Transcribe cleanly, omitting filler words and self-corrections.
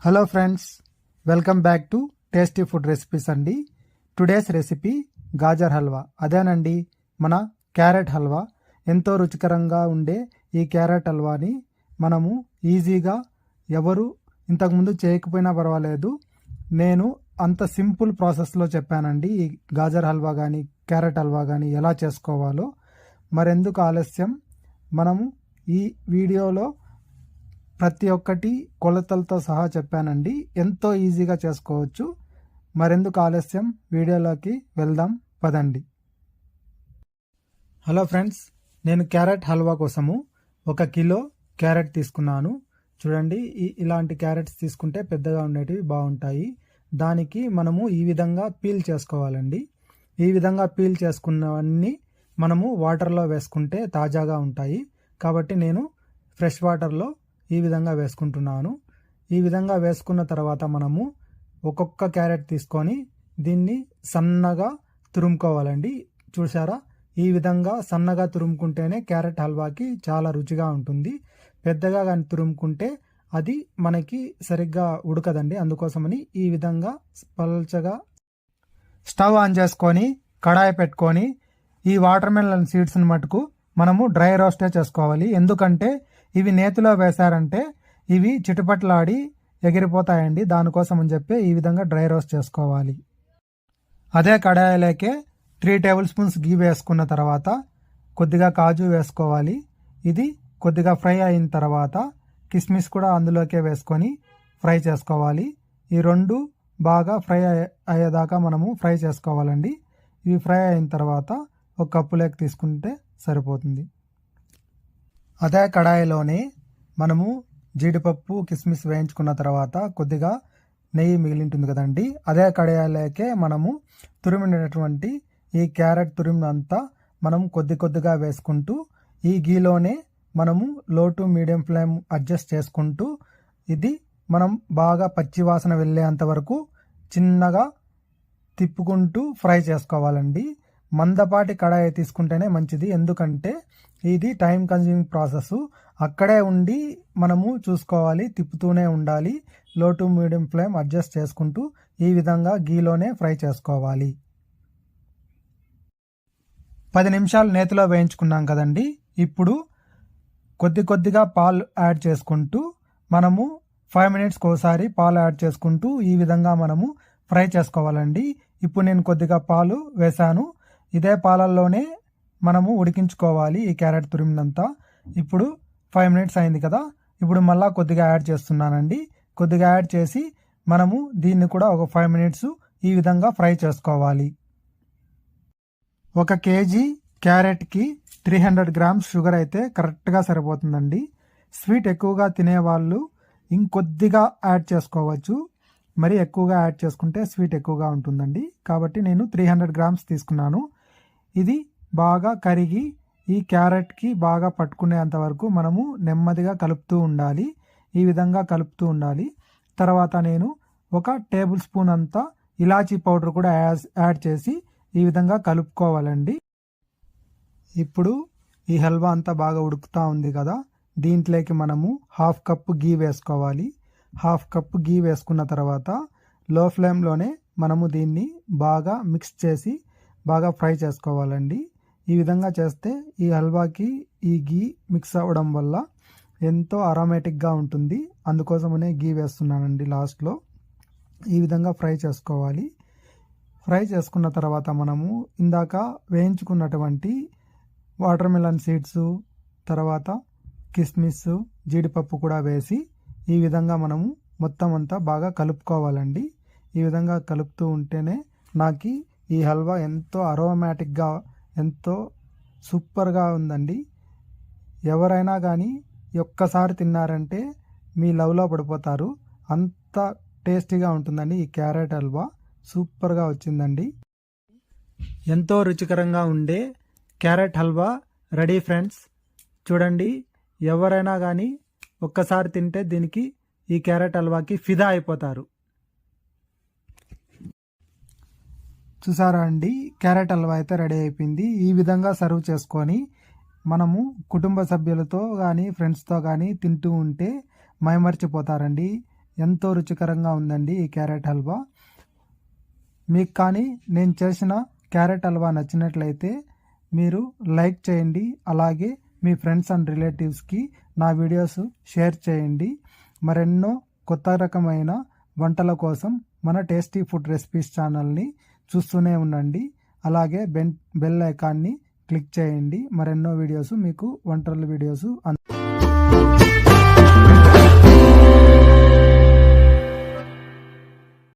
Hello friends, welcome back to tasty food recipes అండి. Today's recipe gajar halwa. అదేనండి, మన carrot halwa. ఎంతో రుచికరంగా ఉండే ఈ క్యారెట్ హల్వాని మనము ఈజీగా, ఎవరు ఇంతకుముందు చేయకపోయినా పర్వాలేదు, నేను అంత సింపుల్ ప్రాసెస్లో చెప్పానండి. ఈ గాజర్ హల్వా కానీ క్యారెట్ హల్వా కానీ ఎలా చేసుకోవాలో. మరెందుకు ఆలస్యం, మనము ఈ వీడియోలో ప్రతి ఒక్కటి కొలతలతో సహా చెప్పానండి. ఎంతో ఈజీగా చేసుకోవచ్చు. మరెందుకు ఆలస్యం, వీడియోలోకి వెళ్దాం పదండి. హలో ఫ్రెండ్స్, నేను క్యారెట్ హల్వా కోసము 1 కిలో క్యారెట్ తీసుకున్నాను. చూడండి, ఇలాంటి క్యారెట్స్ తీసుకుంటే పెద్దగా ఉండేటివి బాగుంటాయి. దానికి మనము ఈ విధంగా పీల్ చేసుకోవాలండి. ఈ విధంగా పీల్ చేసుకున్నవన్నీ మనము వాటర్లో వేసుకుంటే తాజాగా ఉంటాయి. కాబట్టి నేను ఫ్రెష్ వాటర్లో ఈ విధంగా వేసుకుంటున్నాను. ఈ విధంగా వేసుకున్న తర్వాత మనము ఒక్కొక్క క్యారెట్ తీసుకొని దీన్ని సన్నగా తురుముకోవాలండి. చూసారా, ఈ విధంగా సన్నగా తురుముకుంటేనే క్యారెట్ హల్వాకి చాలా రుచిగా ఉంటుంది. పెద్దగా కానీ తురుముకుంటే అది మనకి సరిగ్గా ఉడకదండి. అందుకోసమని ఈ విధంగా పల్చగా స్టవ్ ఆన్ చేసుకొని కడాయి పెట్టుకొని ఈ వాటర్ మెలన్ సీడ్స్ని మటుకు మనము డ్రై రోస్టే చేసుకోవాలి. ఎందుకంటే ఇవి నేతిలో వేశారంటే ఇవి చిటుపట్లాడి ఎగిరిపోతాయండి. దానికోసం అని చెప్పి ఈ విధంగా డ్రై రోస్ట్ చేసుకోవాలి. అదే కడాయిలోకే 3 టేబుల్ స్పూన్స్ గీ వేసుకున్న తర్వాత కొద్దిగా కాజు వేసుకోవాలి. ఇది కొద్దిగా ఫ్రై అయిన తర్వాత కిస్మిస్ కూడా అందులోకే వేసుకొని ఫ్రై చేసుకోవాలి. ఈ రెండు బాగా ఫ్రై అయ్యేదాకా మనము ఫ్రై చేసుకోవాలండి. ఇవి ఫ్రై అయిన తర్వాత ఒక కప్పులోకి తీసుకుంటే సరిపోతుంది. అదే కడాయిలోనే మనము జీడిపప్పు కిస్మిస్ వేయించుకున్న తర్వాత కొద్దిగా నెయ్యి మిగిలింటుంది కదండి. అదే కడాయిలోకే మనము తురిమినటువంటి ఈ క్యారెట్ తురిమినంతా మనం కొద్దిగా వేసుకుంటూ ఈ గీలోనే మనము లో టు మీడియం ఫ్లేమ్ అడ్జస్ట్ చేసుకుంటూ ఇది మనం బాగా పచ్చి వాసన వెళ్ళేంత వరకు చిన్నగా తిప్పుకుంటూ ఫ్రై చేసుకోవాలండి. మందపాటి కడాయి తీసుకుంటేనే మంచిది. ఎందుకంటే ఇది టైం కన్జ్యూమింగ్ ప్రాసెస్. అక్కడే ఉండి మనము చూసుకోవాలి, తిప్పుతూనే ఉండాలి. లో టు మీడియం ఫ్లేమ్ అడ్జస్ట్ చేసుకుంటూ ఈ విధంగా గీలోనే ఫ్రై చేసుకోవాలి. 10 నిమిషాలు నేతిలో వేయించుకున్నాం కదండి. ఇప్పుడు కొద్దిగా పాలు యాడ్ చేసుకుంటూ మనము 5 మినిట్స్కి ఒకసారి పాలు యాడ్ చేసుకుంటూ ఈ విధంగా మనము ఫ్రై చేసుకోవాలండి. ఇప్పుడు నేను కొద్దిగా పాలు వేశాను. ఇదే పాలల్లోనే మనము ఉడికించుకోవాలి ఈ క్యారెట్ తురిమినంతా. ఇప్పుడు 5 మినిట్స్ అయింది కదా. ఇప్పుడు మళ్ళీ కొద్దిగా యాడ్ చేస్తున్నానండి. కొద్దిగా యాడ్ చేసి మనము దీన్ని కూడా ఒక 5 మినిట్స్ ఈ విధంగా ఫ్రై చేసుకోవాలి. 1 కేజీ క్యారెట్కి 300 గ్రామ్స్ షుగర్ అయితే కరెక్ట్గా సరిపోతుందండి. స్వీట్ ఎక్కువగా తినేవాళ్ళు ఇంకొద్దిగా యాడ్ చేసుకోవచ్చు. మరి ఎక్కువగా యాడ్ చేసుకుంటే స్వీట్ ఎక్కువగా ఉంటుందండి. కాబట్టి నేను 300 గ్రామ్స్ తీసుకున్నాను. ఇది బాగా కరిగి ఈ క్యారెట్కి బాగా పట్టుకునేంత వరకు మనము నెమ్మదిగా కలుపుతూ ఉండాలి. ఈ విధంగా కలుపుతూ ఉండాలి. తర్వాత నేను 1 టేబుల్ స్పూన్ అంతా ఇలాచీ పౌడర్ కూడా యాడ్ చేసి ఈ విధంగా కలుపుకోవాలండి. ఇప్పుడు ఈ హల్వా అంతా బాగా ఉడుకుతూ ఉంది కదా. దీంట్లోకి మనము 1/2 కప్పు గీ వేసుకోవాలి. 1/2 కప్పు గీ వేసుకున్న తర్వాత లో ఫ్లేమ్లోనే మనము దీన్ని బాగా మిక్స్ చేసి బాగా ఫ్రై చేసుకోవాలండి. ఈ విధంగా చేస్తే ఈ హల్వాకి ఈ గీ మిక్స్ అవ్వడం వల్ల ఎంతో అరోమేటిక్గా ఉంటుంది. అందుకోసమనే గీ వేస్తున్నానండి లాస్ట్లో. ఈ విధంగా ఫ్రై చేసుకోవాలి. ఫ్రై చేసుకున్న తర్వాత మనము ఇందాక వేయించుకున్నటువంటి వాటర్ మెలన్ సీడ్స్, తర్వాత కిస్మిస్, జీడిపప్పు కూడా వేసి ఈ విధంగా మనము మొత్తం అంతా బాగా కలుపుకోవాలండి. ఈ విధంగా కలుపుతూ ఉంటేనే నాకు ఈ హల్వా ఎంతో అరోమాటిక్గా, ఎంతో సూపర్గా ఉందండి. ఎవరైనా కానీ ఒక్కసారి తిన్నారంటే మీ లవ్లో పడిపోతారు. అంత టేస్టీగా ఉంటుందండి ఈ క్యారెట్ హల్వా. సూపర్గా వచ్చిందండి. ఎంతో రుచికరంగా ఉండే క్యారెట్ హల్వా రెడీ ఫ్రెండ్స్. చూడండి, ఎవరైనా కానీ ఒక్కసారి తింటే దీనికి, ఈ క్యారెట్ హల్వాకి ఫిదా అయిపోతారు. చూసారా అండి, క్యారెట్ హల్వా అయితే రెడీ అయిపోయింది. ఈ విధంగా సర్వ్ చేసుకొని మనము కుటుంబ సభ్యులతో కానీ ఫ్రెండ్స్తో కానీ తింటూ ఉంటే మైమర్చిపోతారండి. ఎంతో రుచికరంగా ఉందండి ఈ క్యారెట్ హల్వా. మీకు కానీ నేను చేసిన క్యారెట్ హల్వా నచ్చినట్లయితే మీరు లైక్ చేయండి. అలాగే మీ ఫ్రెండ్స్ అండ్ రిలేటివ్స్కి నా వీడియోస్ షేర్ చేయండి. మరెన్నో కొత్త రకమైన వంటల కోసం మన టేస్టీ ఫుడ్ రెసిపీస్ ఛానల్ని చూస్తూనే ఉండండి. అలాగే బెల్ ఐకాన్ని క్లిక్ చేయండి. మరెన్నో వీడియోస్ మీకు వంటల వీడియోస్